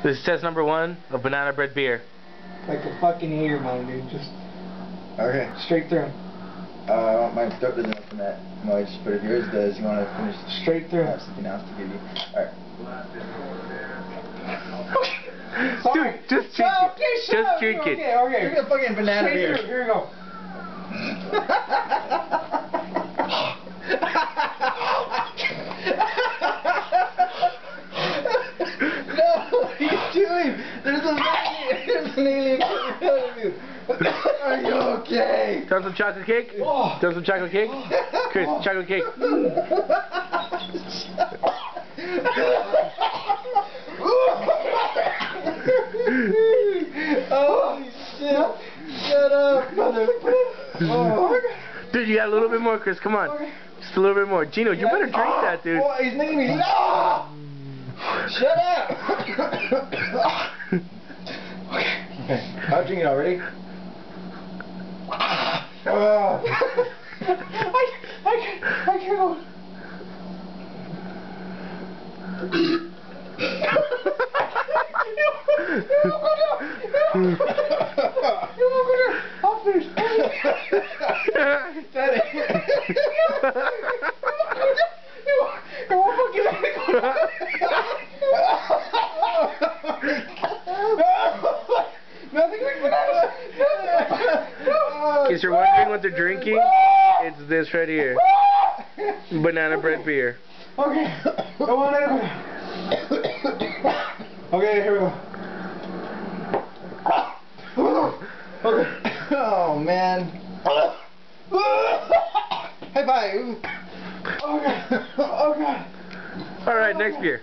This is test number 1 of banana bread beer. Like a fucking Hagerman, dude. Just Okay. straight through. I want my throat doesn't open that much, but if yours does, you want to finish Straight through. I have something else to give you. Alright. Sorry. Dude, just drink it. Okay, Just up. drink it. Okay. Drink a fucking banana Straight beer. through. Here we go. No, what are you doing? There's an alien in front of you. Are you okay? Want some chocolate cake? Oh. Want some chocolate cake? Chris, chocolate cake. Oh shit! Shut up, motherfucker! Oh. Dude, you got a little bit more, Chris. Come on. Just a little bit more. Gino, you better drink that, dude. Oh, he's making me. No! Shut up! Okay, I'll drink it already. I can't go. I'll finish. Daddy. Nothing like bananas. In case you're wondering what they're drinking, it's this right here. Banana bread beer. Okay. Go on in. Okay, here we go. Okay. Oh man. High five. Okay. Okay. Alright, next beer.